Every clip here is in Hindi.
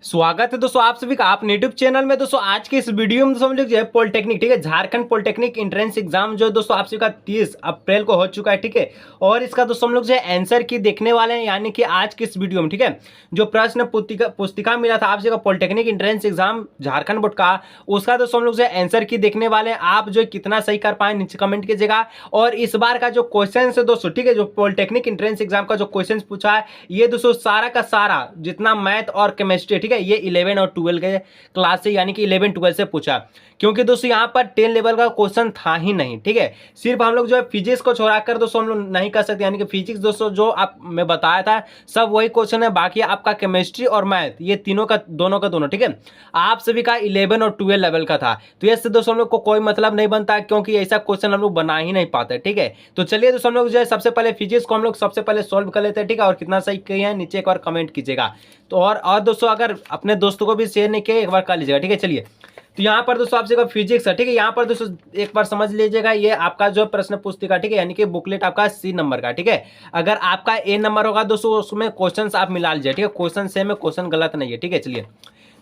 स्वागत है दोस्तों आप सभी का आप यूट्यूब चैनल में। दोस्तों आज के इस वीडियो में दोस्तों हम लोग जो है पॉलिटेक्निक, ठीक है, झारखंड पॉलिटेक्निक एंट्रेंस एग्जाम जो है दोस्तों आप सभी का 30 अप्रैल को हो चुका है, ठीक है। और इसका दोस्तों हम लोग जो है आंसर की देखने वाले हैं, यानी कि आज के इस वीडियो में, ठीक है, जो प्रश्न पुस्तिका मिला था आप सभी का polytechnic entrance exam Jharkhand board का, उसका दोस्तों हम लोग जो है आंसर की देखने वाले हैं। आप जो कितना सही कर पाए नीचे कमेंट कीजिएगा। और इस बार का जो क्वेश्चन है दोस्तों, ठीक है, जो पॉलिटेक्निक एंट्रेंस एग्जाम का जो क्वेश्चन पूछा है, ये दोस्तों सारा का सारा जितना मैथ और केमिस्ट्री, ठीक है, ये 11 और 12 के क्लास से, यानी कि 11 12 से पूछा। क्योंकि दोस्तों यहाँ पर 10 लेवल का क्वेश्चन था ही नहीं, ठीक है। सिर्फ हम लोग जो है फिजिक्स को छोड़ाकर दोस्तों हम लोग नहीं कर सकते, यानी कि फिजिक्स दोस्तों जो आप मैं बताया था सब वही क्वेश्चन है। बाकी आपका केमिस्ट्री और मैथ ये तीनों का दोनों, ठीक है, आप सभी का 11 और 12 लेवल का था। तो इससे दोस्तों हम लोग को कोई मतलब नहीं बनता, क्योंकि ऐसा क्वेश्चन हम लोग बना ही नहीं पाते, ठीक है। तो चलिए दोस्तों हम लोग जो है सबसे पहले फिजिक्स को हम लोग सबसे पहले सॉल्व कर लेते हैं, ठीक है। और कितना सही किए हैं नीचे एक बार कमेंट कीजिएगा। तो और दोस्तों अगर अपने दोस्तों को भी शेयर नहीं किया एक बार कर लीजिएगा, ठीक है। चलिए तो यहाँ पर दोस्तों आपसे फिजिक्स है, ठीक है। यहाँ पर दोस्तों एक बार समझ लीजिएगा, ये आपका जो प्रश्न पुस्तिका, ठीक है, यानी कि बुकलेट आपका सी नंबर का, ठीक है। अगर आपका ए नंबर होगा दोस्तों उसमें क्वेश्चन आप मिला लीजिए, ठीक है। क्वेश्चन सेम है, क्वेश्चन गलत नहीं है, ठीक है। चलिए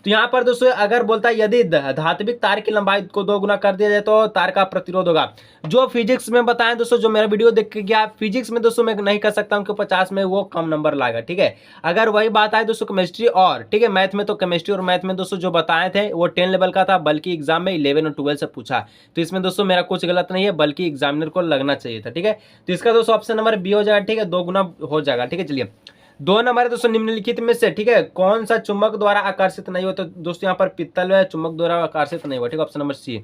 तो यहाँ पर दोस्तों अगर बोलता है यदि धात्विक तार की लंबाई को 2 गुना कर दिया जाए तो तार का प्रतिरोध होगा। जो फिजिक्स में बताएं दोस्तों, जो मेरा वीडियो देख के गया, फिजिक्स में दोस्तों मैं नहीं कर सकता हूँ कि 50 में वो कम नंबर लाएगा, ठीक है। अगर वही बात आए दोस्तों केमिस्ट्री और, ठीक है, मैथ में, तो केमिस्ट्री और मैथ में दोस्तों जो बताए थे वो 10 लेवल का था, बल्कि एग्जाम में 11 और 12 से पूछा। तो इसमें दोस्तों मेरा कुछ गलत नहीं है, बल्कि एग्जामिनर को लगना चाहिए था, ठीक है। तो इसका दोस्तों ऑप्शन नंबर बी हो जाएगा, ठीक है, 2 गुना हो जाएगा, ठीक है। चलिए 2 नंबर है दोस्तों, निम्नलिखित में से, ठीक है, कौन सा चुंबक द्वारा आकर्षित नहीं हो। तो दोस्तों यहाँ पर पित्तल है, चुंबक द्वारा आकर्षित नहीं हुआ, ठीक है, ऑप्शन नंबर सी।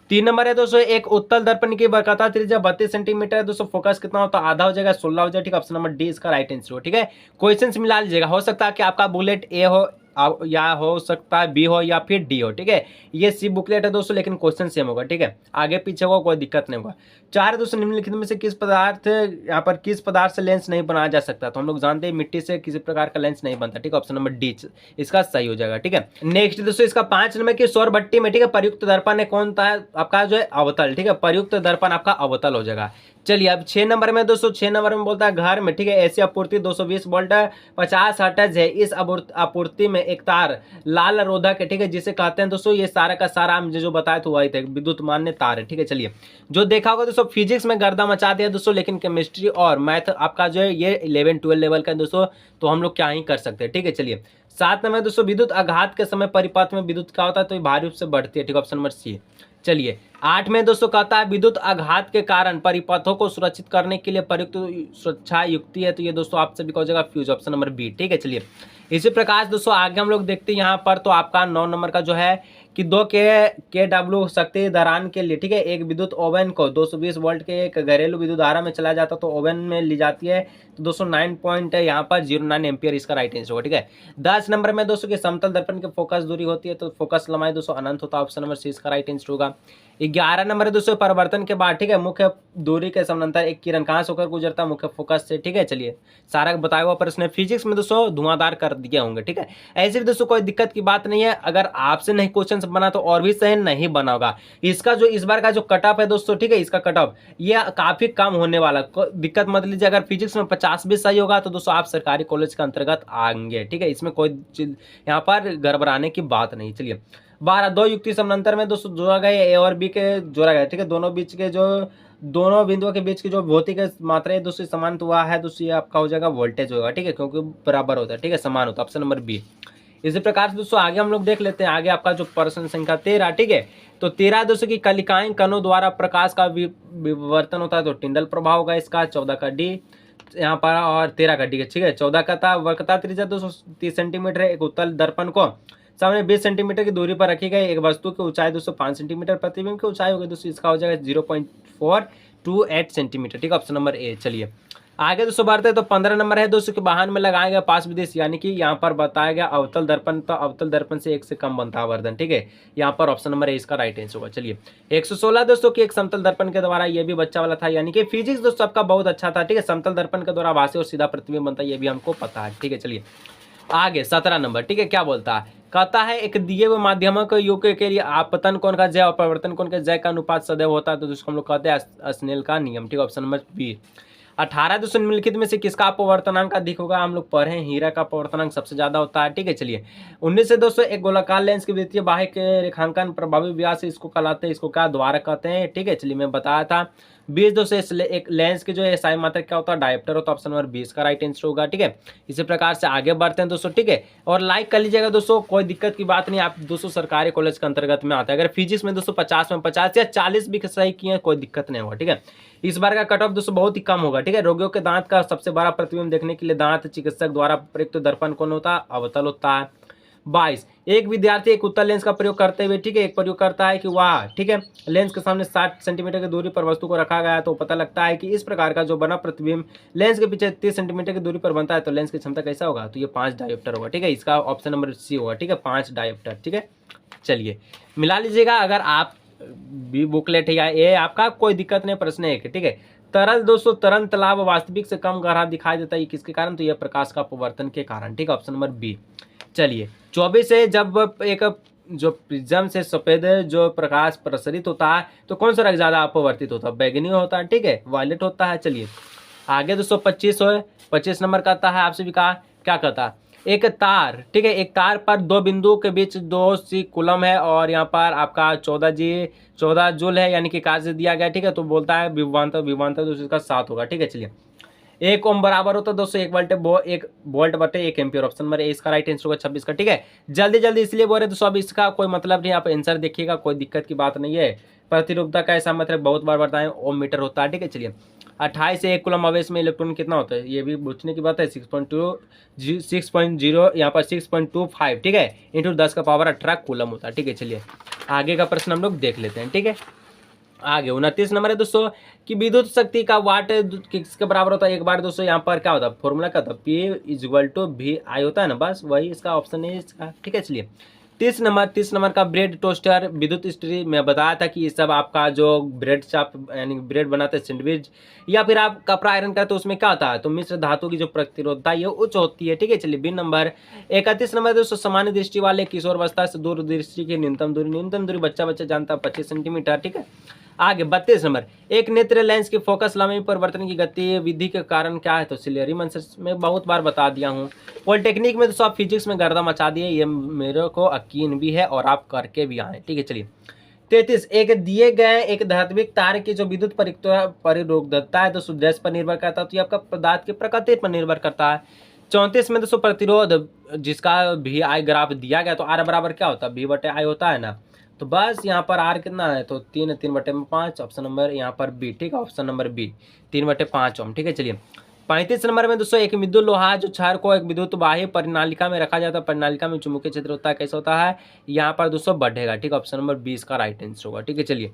3 नंबर है दोस्तों, एक उत्तल दर्पण की बर्गाता त्रिज्या 32 सेंटीमीटर है दोस्तों, फोकस कितना होता है, आधा हो जाएगा, 16 हो जाएगा, ठीक है। ऑप्शन नंबर डी इसका राइट आंसर हो, ठीक है। क्वेश्चन मिला लीजिएगा, हो सकता है कि आपका बुलेट ए हो या हो सकता है बी हो या फिर डी हो, ठीक है। ये सी बुकलेट है दोस्तों, लेकिन क्वेश्चन सेम होगा, ठीक है। आगे पीछे होगा कोई दिक्कत नहीं होगा। 4 दोस्तों, निम्नलिखित में से किस पदार्थ, यहाँ पर किस पदार्थ से लेंस नहीं बनाया जा सकता। तो हम लोग जानते हैं मिट्टी से किसी प्रकार का लेंस नहीं बनता, ठीक है। ऑप्शन नंबर डी इसका सही हो जाएगा, ठीक है। नेक्स्ट दोस्तों इसका 5 नंबर की सौर भट्टी में, ठीक है, प्रयुक्त दर्पण है कौन था आपका जो है अवतल, ठीक है। प्रयुक्त दर्पण आपका अवतल हो जाएगा। चलिए अब 6 नंबर में दोस्तों, 6 नंबर में बोलता है घर में, ठीक है, ऐसी आपूर्ति 220 वोल्ट 50 हर्ट्ज है। इस आपूर्ति में एक तार लाल रोधक है, ठीक है, जिसे कहते हैं दोस्तों, ये सारा का सारा मुझे जो बताया तो वही थे, विद्युत मान्य तार है, ठीक है। चलिए जो देखा होगा दोस्तों फिजिक्स में गर्दा मचा दिया दोस्तों, लेकिन केमिस्ट्री और मैथ आपका जो है ये 11 12 लेवल का है दोस्तों, तो हम लोग क्या ही कर सकते हैं, ठीक है। चलिए 7 नंबर दोस्तों, विद्युत आघात के समय परिपथ में विद्युत क्या होता है, तो भारी रूप से बढ़ती है, ठीक है। Option number C. चलिए 8 में दोस्तों कहता है विद्युत आघात के कारण परिपथों को सुरक्षित करने के लिए प्रयुक्त सुरक्षा युक्ति है, तो ये दोस्तों आप सभी का हो जाएगा फ्यूज, ऑप्शन नंबर बी, ठीक है। चलिए इसी प्रकार दोस्तों आगे हम लोग देखते हैं यहाँ पर, तो आपका 9 नंबर का जो है कि 2 के डब्ल्यू शक्ति दरान के लिए, ठीक है, एक विद्युत ओवन को 220 वोल्ट के एक घरेलू विद्युत धारा में चला जाता तो ओवन में ली जाती है, तो दोस्तों 9 पॉइंट है यहाँ पर 09 एम्पियर इसका राइट आंसर होगा, ठीक है। 10 नंबर में दोस्तों की समतल दर्पण की फोकस दूरी होती है, तो फोकस लंबाई दोस्तों अनंत होता है, ऑप्शन नंबर सी इसका राइट आंसर होगा। 11 नंबर है दोस्तों, परिवर्तन के बाद, ठीक है, मुख्य दूरी के समानांतर एक किरण कहाँ से होकर गुजरता है, मुख्य फोकस से, ठीक है। चलिए सारा बताया हुआ प्रश्न फिजिक्स में दोस्तों धुआंधार कर दिए होंगे, ठीक है। ऐसे भी दोस्तों कोई दिक्कत की बात नहीं है, अगर आपसे नहीं क्वेश्चन बना तो और भी सही नहीं बना होगा। इसका जो इस बार का जो कट ऑफ है दोस्तों, ठीक है, इसका कट ऑफ ये काफी कम होने वाला, दिक्कत मत लीजिए। अगर फिजिक्स में 50 भी सही होगा तो दोस्तों आप सरकारी कॉलेज के अंतर्गत आएंगे, ठीक है, इसमें कोई चीज यहाँ पर गड़बड़ाने की बात नहीं। चलिए 12 2 युक्ति समानांतर में दोस्तों जोड़ा गया, ए और बी के जोड़ा गया, ठीक है, दोनों बीच के जो दोनों बिंदुओं के बीच की जो भौतिक मात्रा है दोस्तों समान हुआ है दोस्तों, ये आपका हो जाएगा वोल्टेज होगा, ठीक है, क्योंकि बराबर होता है, ठीक है, समान होता है, ऑप्शन नंबर बी। इसी प्रकार से दोस्तों आगे हम लोग देख लेते हैं, आगे आपका जो प्रश्न संख्या 13, ठीक है। तो 13 दोस्तों की कलिकाएं कणों द्वारा प्रकाश का विवर्तन होता है, तो टिंडल प्रभाव होगा इसका। 14 का डी यहाँ पर और 13 का डी, ठीक है। 14 का था वक्रता त्रिज्या 230 सेंटीमीटर है, एक उत्तल दर्पण को सामने 20 सेंटीमीटर की दूरी पर रखी गई, एक वस्तु की ऊंचाई 205 सेंटीमीटर, प्रतिबिंब की ऊंचाई होगी दोस्तों इसका हो जाएगा 0.428 सेंटीमीटर, ठीक है, ऑप्शन नंबर ए। चलिए आगे दोस्तों बढ़ते हैं, तो 15 नंबर है दोस्तों के वाहन में लगाया गया पास विदेश, यानी कि यहाँ पर बताया गया अवतल दर्पण, तो अवतल दर्पण से 1 से कम बनता है वर्धन, ठीक है, यहाँ पर ऑप्शन नंबर ए इसका राइट आंसर होगा। चलिए 116 दोस्तों की एक समतल दर्पण के द्वारा, ये भी बच्चा वाला था, यानी कि फिजिक्स दोस्तों आपका बहुत अच्छा था, ठीक है। समतल दर्पण के द्वारा आभासी और सीधा प्रतिबिंब बनता है, ये भी हमको पता है, ठीक है। चलिए आगे 17 नंबर, ठीक है, क्या बोलता है, कहता है एक दिए हुए माध्यमक युग के लिए आपतन कोण का जय और परिवर्तन कोण के जय का अनुपात सदैव होता है, तो जिसको हम लोग कहते हैं स्नेल का नियम, ठीक है, ऑप्शन नंबर बी। 18 दोस्तों निम्नलिखित में से किसका अपवर्तनांक अधिक होगा? हम लोग पढ़े हीरा का अपवर्तनांक सबसे ज्यादा होता है, ठीक है। चलिए 19 से दोस्तों एक गोलाकार लेंस के वित्तीय बाह्य के रेखांकन प्रभावी व्यास से इसको कहलाते हैं, इसको क्या द्वारक कहते हैं, ठीक है। चलिए मैं बताया था 20 दोस्तों एक लेंस के जो है SI मात्रक क्या होता है? डायोप्टर होता है। ऑप्शन नंबर 20 का राइट आंसर होगा, ठीक है। इसी प्रकार से आगे बढ़ते हैं दोस्तों, ठीक है। और लाइक कर लीजिएगा दोस्तों, कोई दिक्कत की बात नहीं, आप दोस्तों सरकारी कॉलेज के अंतर्गत में आता है। अगर फिजिक्स में दोस्तों 50 में 50 या 40 भी सही किए कोई दिक्कत नहीं होगा, ठीक है। इस बार का कट ऑफ दोस्तों बहुत ही कम होगा, ठीक है। रोगियों के दांत का सबसे बड़ा प्रतिबिंब देखने के लिए दांत चिकित्सक द्वारा प्रयुक्त दर्पण कौन होता है? अवतल होता है। 22 एक विद्यार्थी एक उत्तल लेंस का प्रयोग करते हुए, ठीक है, एक प्रयोग करता है कि वाह, ठीक है, लेंस के सामने 60 सेंटीमीटर की दूरी पर वस्तु को रखा गया है, तो पता लगता है कि इस प्रकार का जो बना प्रतिबिंब लेंस के पीछे 30 सेंटीमीटर की दूरी पर बनता है, तो लेंस की क्षमता कैसा होगा? तो ये 5 डायोप्टर होगा, ठीक है। इसका ऑप्शन नंबर सी होगा, ठीक है, 5 डायोप्टर, ठीक है। चलिए मिला लीजिएगा, अगर आप भी बुकलेट है या ये आपका कोई दिक्कत नहीं, प्रश्न एक, ठीक है। तरल दोस्तों तरल तालाब वास्तविक से कम गहरा दिखाई देता है, किसके कारण? तो यह प्रकाश का अपवर्तन के कारण, ठीक है। Option number B. चलिए 24 है जब एक जो प्रिज्म से सफेद जो प्रकाश प्रसरित होता है, तो कौन सा रंग ज्यादा अपवर्तित होता है? बैगनी होता है, ठीक है, वायलेट होता है। चलिए आगे दोस्तों 25 है, 25 नंबर कहता है आपसे भी कहा, क्या कहता है? एक तार, ठीक है, एक तार पर दो बिंदुओं के बीच 2 सी कूलम है और यहाँ पर आपका 14 जूल है, यानी कि कार्य से दिया गया, ठीक है। तो बोलता है विभवांतर दोस्तों इसका 7 होगा, ठीक है। चलिए 1 ओम बराबर होता है दोस्तों 1 वोल्ट बटे 1 एम्पियर। ऑप्शन नंबर ए इसका राइट आंसर होगा 26 का, ठीक है। जल्दी इसलिए बोल रहे दोस्तों, अब इसका कोई मतलब नहीं, आप आंसर देखिएगा, कोई दिक्कत की बात नहीं है। प्रतिरूपता का ऐसा मतलब बहुत बार बताएं, ओम मीटर होता है, ठीक है। चलिए 28 से 1 कूलम आवेश में इलेक्ट्रॉन कितना होता है? ये भी पूछने की बात है। 6.0 यहाँ पर 6.25, ठीक है, इंटू 10 का पावर 18 कूलम होता है, ठीक है। चलिए आगे का प्रश्न हम लोग देख लेते हैं, ठीक है। आगे 29 नंबर है दोस्तों कि विद्युत शक्ति का वाट किसके बराबर होता है? एक बार दोस्तों यहाँ पर क्या होता है? फॉर्मूला क्या होता है? P=VI होता है ना, बस वही इसका ऑप्शन है इसका, ठीक है। चलिए 30 नंबर का ब्रेड टोस्टर विद्युत स्त्री में बताया था कि ये सब आपका जो ब्रेड चाप यानी ब्रेड बनाते हैं, सैंडविच या फिर आप कपड़ा आयरन करते हो, उसमें क्या होता है? तो मिश्र धातु की जो प्रतिरोधता है ये उच्च होती है, ठीक है। चलिए 20 नंबर 31 नंबर दोस्तों सामान्य दृष्टि वाले किशोर अवस्था से दूर दृष्टि की न्यूनतम दूरी बच्चा जानता है 25 सेंटीमीटर, ठीक है। आगे 32 नंबर एक नेत्र लेंस की फोकस लंबाई परिवर्तन की गतिविधि के कारण क्या है? तो सिलेरी मंसर्स में बहुत बार बता दिया हूँ। पॉलिटेक्निक में तो आप फिजिक्स में गर्दा मचा दिए, ये मेरे को यकीन भी है और आप करके भी आए, ठीक है। चलिए 33 एक दिए गए एक धात्विक तार की जो विद्युत परिरोधकता है दोस्तों डैश पर निर्भर करता है, तो ये आपका पदार्थ की प्रकृति पर निर्भर करता है। 34 में दोस्तों प्रतिरोध जिसका VI ग्राफ दिया गया, तो R बराबर क्या होता है? V/I होता है ना, तो बस यहाँ पर R कितना है? तो 3/5। ऑप्शन नंबर यहाँ पर बी, ठीक है, ऑप्शन नंबर बी 3/5 ओम, ठीक है। चलिए 35 नंबर में दोस्तों एक विद्युत लोहा जो क्षार को एक विद्युत बाह्य परिनालिका में रखा जाता है, परिनालिका में चुंबकीय क्षेत्र होता है, कैसे होता है? यहाँ पर दोस्तों बढ़ेगा, ठीक है। ऑप्शन नंबर 20 का राइट आंसर होगा, ठीक है। चलिए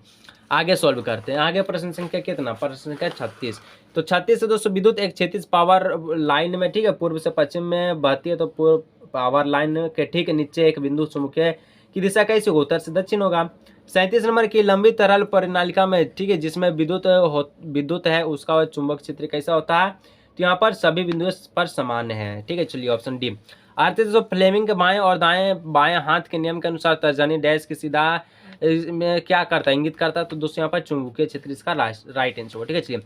आगे सॉल्व करते हैं। आगे प्रश्न संख्या कितना? प्रश्न संख्या 36। तो 36 से दोस्तों विद्युत एक क्षैतिज पावर लाइन में, ठीक है, पूर्व से पश्चिम में बहती है, तो पूर्व पावर लाइन के ठीक नीचे एक बिंदु चुंबकीय की दिशा कैसे होगा? उत्तर से दक्षिण होगा। 37 नंबर की लंबी तरल परिनालिका में, ठीक है, जिसमें विद्युत है उसका चुंबक क्षेत्र कैसा होता है? तो यहाँ पर सभी बिंदुओं पर समान है, ठीक है। चलिए ऑप्शन डी। 38 दोस्तों फ्लेमिंग के बाएं और बाएं हाथ के नियम के अनुसार तर्जनी डैश की सीधा में क्या करता है? इंगित करता है, तो दोस्तों यहाँ पर चुंबकीय क्षेत्र इसका राइट आंसर होगा, ठीक है। चलिए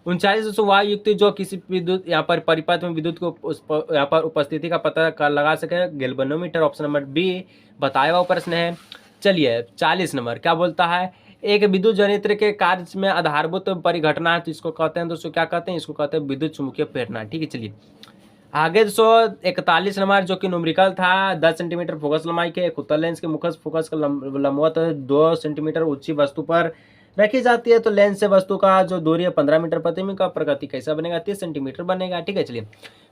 39 दोस्तों वायु युक्त जो किसी विद्युत यहाँ पर परिपथ में विद्युत को यहाँ पर उपस्थिति का पता लगा सके, गैल्वेनोमीटर। ऑप्शन नंबर बी बताया हुआ प्रश्न है। चलिए 40 नंबर क्या बोलता है? एक विद्युत जनित्र के कार्य में आधारभूत परिघटना है, तो इसको कहते हैं दोस्तों क्या कहते हैं? इसको कहते हैं विद्युत चुंबकीय प्रेरणा, ठीक है। चलिए आगे दोस्तों 41 नंबर जो कि न्यूमेरिकल था 10 सेंटीमीटर फोकस लंबाई के एक उत्तल लेंस के मुख्य फोकस का लंबवत 2 सेंटीमीटर ऊंची वस्तु पर रखी जाती है, तो लेंस से वस्तु का जो दूरी है 15 मीटर प्रति मिनट का प्रगति कैसा बनेगा? 30 सेंटीमीटर बनेगा, ठीक है। चलिए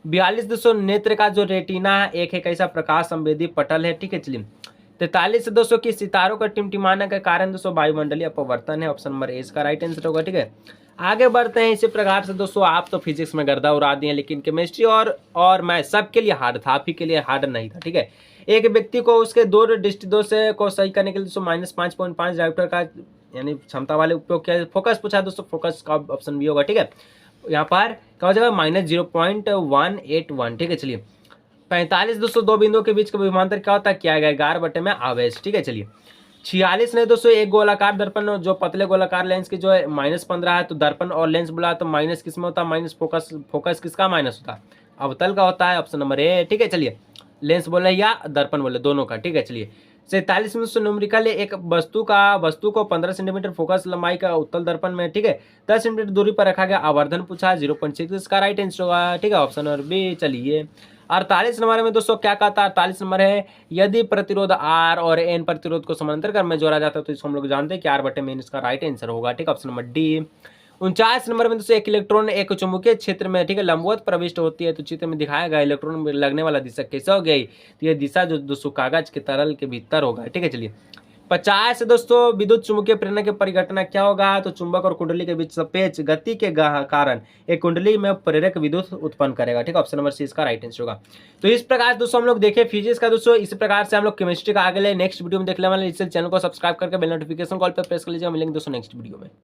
42 दोस्तों नेत्र का जो रेटिना है एक है कैसा? प्रकाश संवेदी पटल है, ठीक है। चलिए 43 दोस्तों की सितारों का टिमटिमाने के कारण दोस्तों वायुमंडलीय अपवर्तन है। ऑप्शन नंबर ए इसका राइट आंसर होगा, ठीक है। आगे बढ़ते हैं। इसी प्रकार से दोस्तों आप तो फिजिक्स में गर्दा उड़ा दिए, लेकिन केमिस्ट्री और मैथ सबके लिए हार्ड था, आप ही के लिए हार्ड नहीं था, ठीक है। एक व्यक्ति को उसके दो से को सही करने के लिए दोस्तों -5.5 डायोप्टर का यानी क्षमता वाले उपयोग किया। फोकस पूछा दोस्तों, फोकस का ऑप्शन भी होगा, ठीक है। यहाँ पर क्या हो जाएगा? -0.181, ठीक है। चलिए 45 दोस्तों दो बिंदुओं के बीच का विभवांतर क्या होता है? क्या गया 11 बटे में आवेश, ठीक है। चलिए 46 नहीं दोस्तों, एक गोलाकार दर्पण जो पतले गोलाकार लेंस की जो है -15 है, तो दर्पण और लेंस बोला तो माइनस किस में होता है, माइनस फोकस, फोकस किसका माइनस होता है, अवतल का होता है, ऑप्शन नंबर ए। ठीक है, चलिए लेंस बोले या दर्पण बोले, दोनों का। ठीक है, चलिए 47 में दोस्तों न्यूमेरिकल एक वस्तु को 15 सेंटीमीटर फोकस लंबाई का उत्तल दर्पण में, ठीक है, 10 सेंटीमीटर दूरी पर रखा गया, आवर्धन पूछा 0.6, इसका राइट आंसर होगा। ठीक है, ऑप्शन नंबर बी। चलिए 48 नंबर में दोस्तों क्या कहता है, 48 नंबर है, यदि प्रतिरोध आर और एन प्रतिरोध को समानांतर क्रम में जोड़ा जाता है तो इसको हम लोग जानते हैं कि आर बटे में एन, इसका राइट आंसर होगा। ठीक है, ऑप्शन नंबर डी। 49 नंबर में दोस्तों एक इलेक्ट्रॉन एक चुंबकीय क्षेत्र में, ठीक है, लंबवत प्रविष्ट होती है, तो चित्र में दिखाया गया इलेक्ट्रॉन में लगने वाला दिशा कैसे हो गई, तो ये दिशा जो दोस्तों कागज के तरल के भीतर होगा। ठीक है, चलिए 50 दोस्तों विद्युत चुंबकीय प्रेरणा की परिघटना क्या होगा, तो चुंबक और कुंडली के बीच सापेक्ष गति के कारण एक कुंडली में प्रेरक विद्युत उत्पन्न करेगा। ठीक है, ऑप्शन नंबर सी इसका राइट आंसर होगा। तो इस प्रकार दोस्तों हम लोग देखें फिजिक्स का दोस्तों, इस प्रकार से हम लोग केमिस्ट्री का आगे ले नेक्स्ट वीडियो में देख लेने वाले। इससे चैनल को सब्सक्राइब करके बेल नोटिफिकेशन कॉल पर प्रेस कर लीजिए। मिलेंगे दोस्तों नेक्स्ट वीडियो में।